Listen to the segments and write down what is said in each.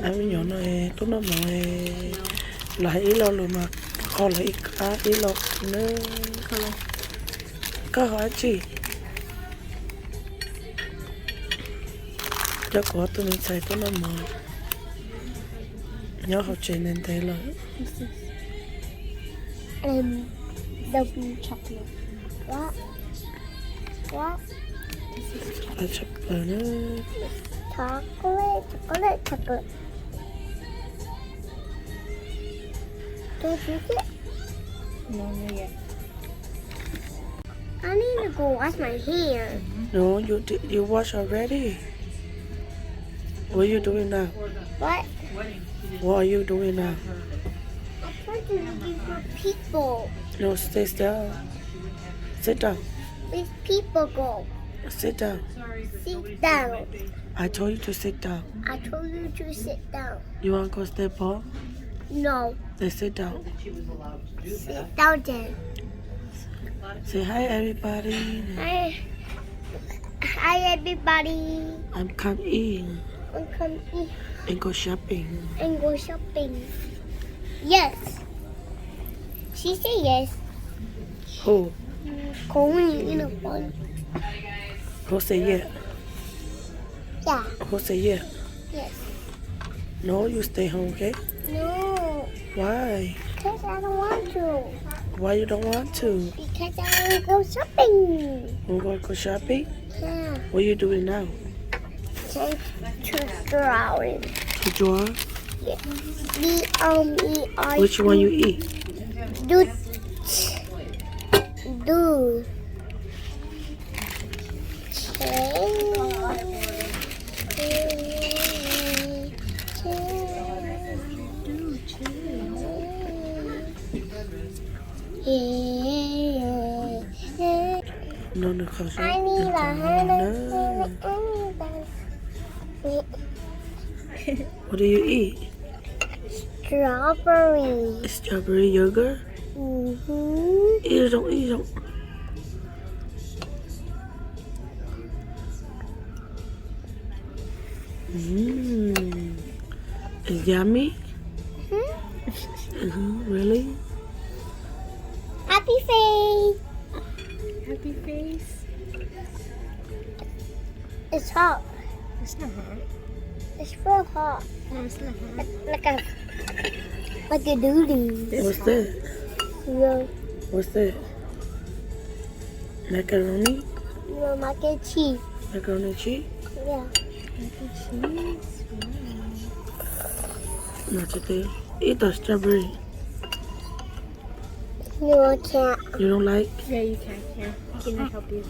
Em nhỏ này tôi nó nói là ý lo luôn mà khó là ý cá ý lo nữa có hỏi chị cho có tôi mình xài tôi nó mà nhớ học chuyện nên thế là Double chocolate. What? là chụp nữa Chocolate. Can I drink it? No, not yet. I need to go wash my hair. no you wash already what are you doing now What? what are you doing now I'm trying to looking for people. no stay still sit down These people go. sit down Sit down. I told you to sit down I told you to sit down. you want to go step on No. then sit down Sit down then. say hi everybody Hi everybody. I'm coming I'm coming and go shopping and go shopping. Yes. She said yes. who Going in a fun. who say yeah Yeah. who say yeah Yes. no you stay home okay No. why Because I don't want to. why you don't want to Because I want to go shopping. you want to go shopping Yeah. what are you doing now Take to drawing. to draw D-O-E-R. which one you eat Do. no được không I need a no. What do you eat strawberry. strawberry yogurt Mm-hmm. eat don't It's yummy really Happy face. Happy face. It's hot. It's not hot. It's real hot. No, it's not hot. Like a doodie. what's that Real, what's that macaroni real mac and cheese. macaroni and cheese Yeah. Cheese. not today eat the strawberry No, I can't. you don't like Yeah, you can. Here, can I help you?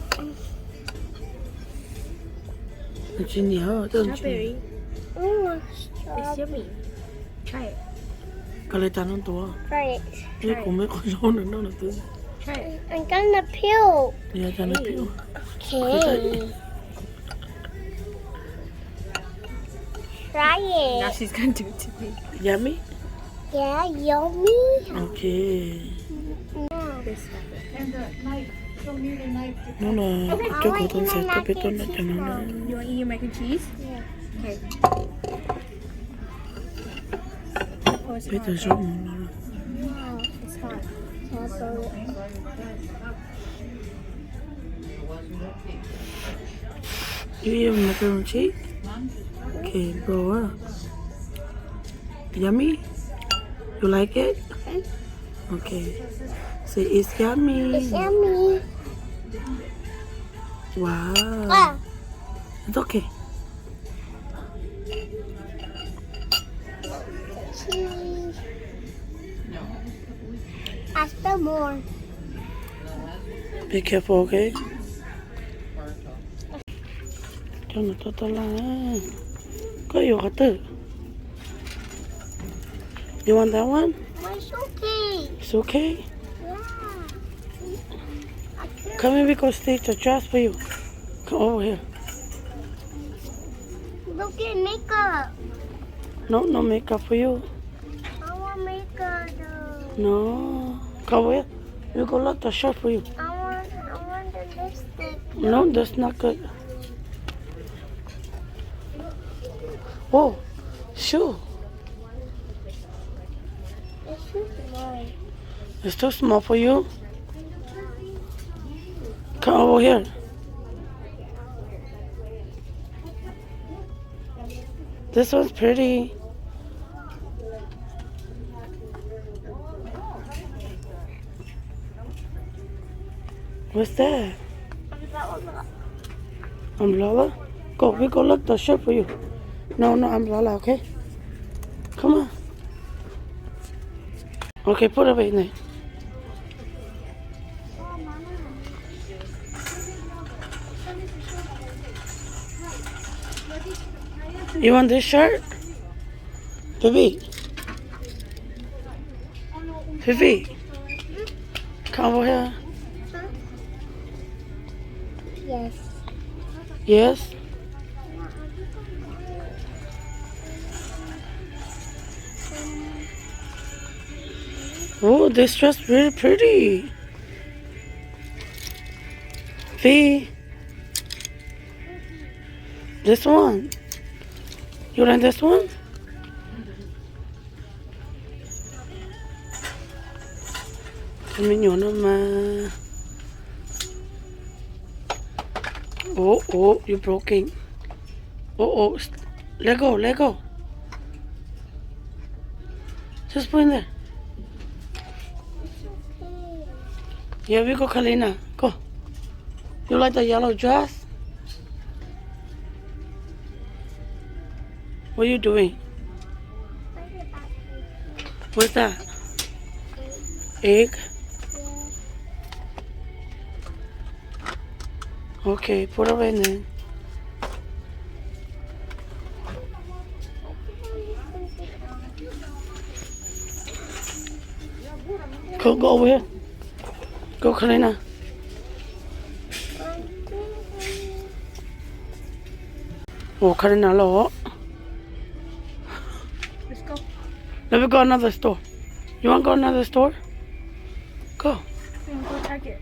chị nhớ don't you Strawberry. Mm, It's strawberry. yummy. Try it. cái này tao nó to Try it. cái cũng mấy con rau nữa nó là thứ Try it. I'm gonna peel. nhà cho nó piu Okay. Try Now it. she's gonna do it to me. yummy Yeah, yummy. okay This one. nó là cho cô tôi sẽ có biết tôi nó cho nó You want to eat your mac and cheese? Yeah. Okay. Oh, it's biết hot. tôi sống mà nó Wow. It's hot. Strawberry. you eat macaroni and cheese okay bro yummy you like it okay say it's yummy It's yummy. wow Ah. it's okay Cheese. I spell more. be careful okay cho nó to là có yêu hả tử you want that one My okay. it's okay Yeah. I could. come here we go stitch a dress for you come over here Look at makeup. no makeup for you I want makeup though. no come over here we go look the shirt for you I want the lipstick. no that's not good oh shoe. It's too small. It's too small for you. Come over here. This one's pretty. What's that? Umbrella? Go, we go look the shirt for you. No, no umbrella, okay? Come on. Okay, put it away in there. You want this shirt? Baby. Baby. Come over here. Yes. Yes? Oh, this dress really pretty. V. This one. You like this one? Cái mình nhỏ nó mà. Oh, you're broken. Oh, let go, let go. Just put in there. Here we go, Kalina. Go. You like the yellow dress? What are you doing? What's that? Egg? Okay, put it away then. Go over here. Go, Kalina. Oh, Kalina, look. Let's go. Let me go another store. You want to go another store? Go. We're gonna go Target.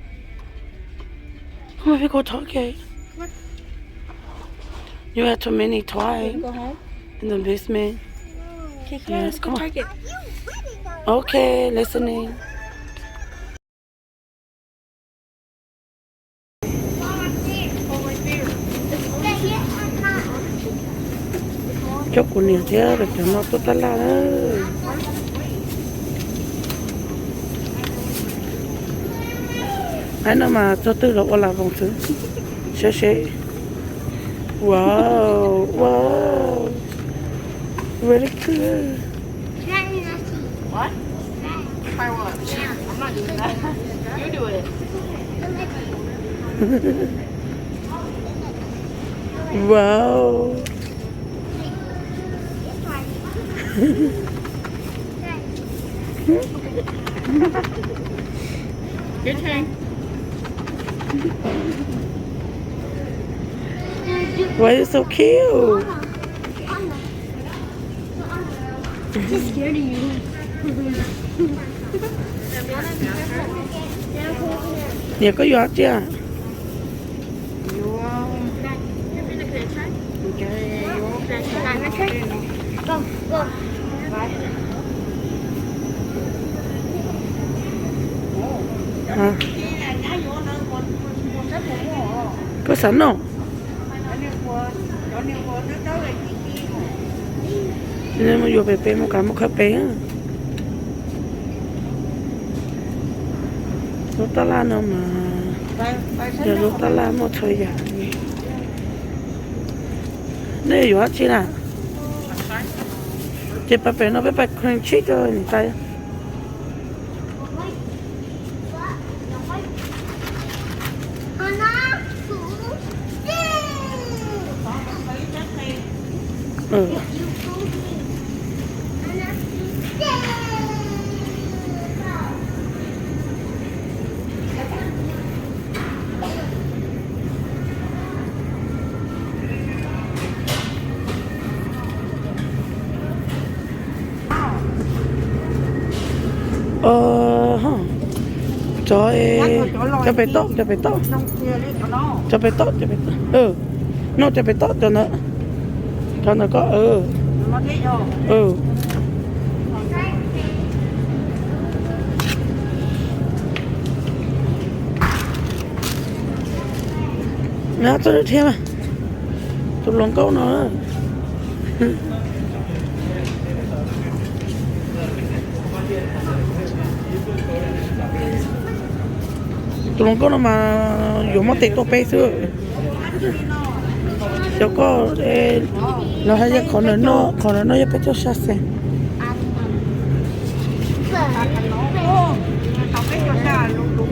Let me go Target. Come on. You had too many Wanna toys go home? in the basement. Okay, come on, Yes, let's go come on. Target. Okay, listening. Chốt của nhiều thế được cho nó tốt là ơi. Anh nó mà cho tư độ là vòng thứ. Sẽ. Wow. Very good. What? Fireworks. I'm not doing that. You do it. Wow. Your turn. Why are you so cute? I'm just scared of you. Nhà có giọt chưa? You Okay. Go, go. À. Có sẵn không? Nên mà vô về bé một cái một khắp bé. Lúc ta la nó mà. Giờ lúc ta la một thời gian. Nàyอยู่chi nào? Chị bà bé nó bé bà khuyên chết rồi này tay. Ừ. Cho bé tốt. Cho bé tốt. Ừ. Nó cho bé tốt cho nó có nó thế vô. Ừ. Nó tôi được thêm à. Tôi lòng câu nó đó. Tôi lòng câu nó mà dùng mất tiền tôi bê xưa. Cho có nó hay là còn nó giúp cho sát sen. Học cái cho xa luôn luôn.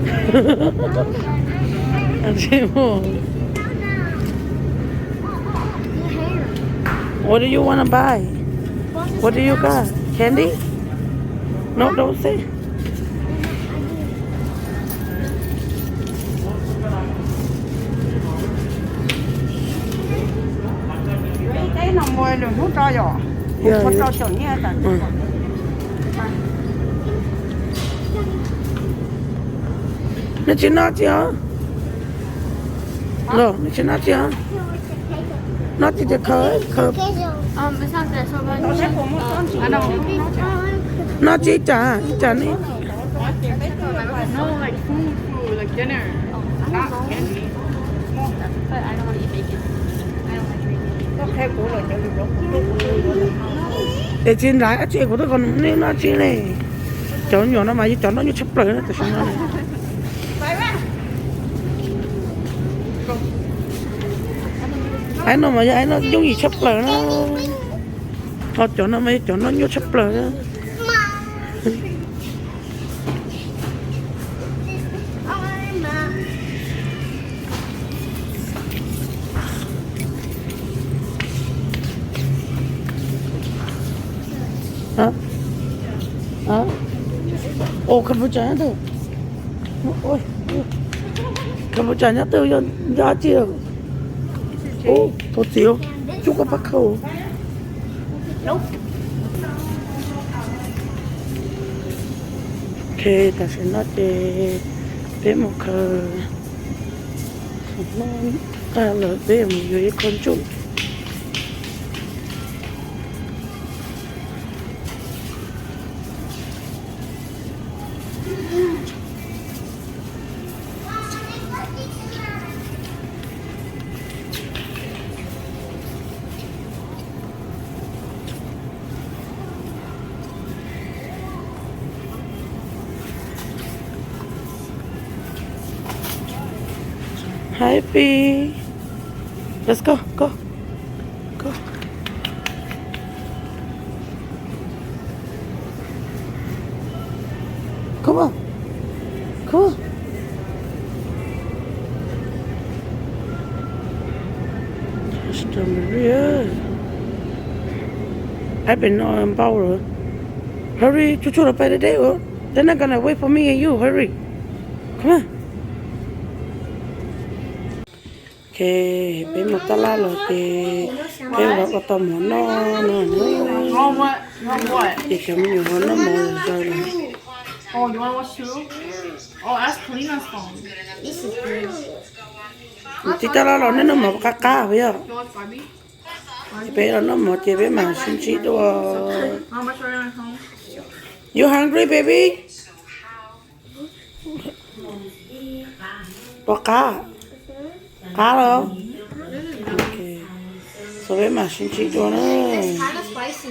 Anh xem không? What do you want to buy? What do you got? Candy? No, don't say. Cái nó mua được hút cho rồi. Yeah, Hút cho yeah. chuẩn nha tận. Nó chỉ nói chứ hả? Rồi, nó chỉ nói chứ hả? Nó chỉ được khởi. It's not that so bad. Nó sẽ cũng một con chỉ. À đâu. Nó chỉ trả đi. No, like food, like dinner. Not candy. But I don't want to eat bacon. I don't like bacon. Nó theo của là được lúc. Để trên lại chị của tôi còn nên nó chỉ này. Cháu nhỏ nó mà cháu nó như chấp lời đó, tại sao nó này. Anh nó mà anh nó giống gì chấp lời nó. Họ cháu nó mấy cháu nó như chấp lời đó. Hả? Hả? Ồ, Campuchia nhá từ. Ôi, Campuchia nhá từ ra chiều. Ồ, thôi xíu. Chú có bắt khẩu. Ok, ta sẽ nói về một món là về một người con chung. Happy. Let's go. Go. Come on. Strawberry. I've been on power. Hurry, chuchu là phải đấy. They're not gonna wait for me and you. Hurry. Come on. Ok, bên một ta la rồi thì bên đó có tôm nó Ngon quá, ngon quá. thì cái nhiều nó mồi rồi là Oh, you want to watch too? Oh, ask Kalina's phone. This is good. thì ta la rồi nó mồi cá vậy à? You watch Barbie? Thì bên đó nó mồi thì bên mà xin chị đồ. How much are you at home? You hungry baby? Có cá rồi. Ok, rồi bên mà xin chị đồ nữa. Kind of spicy.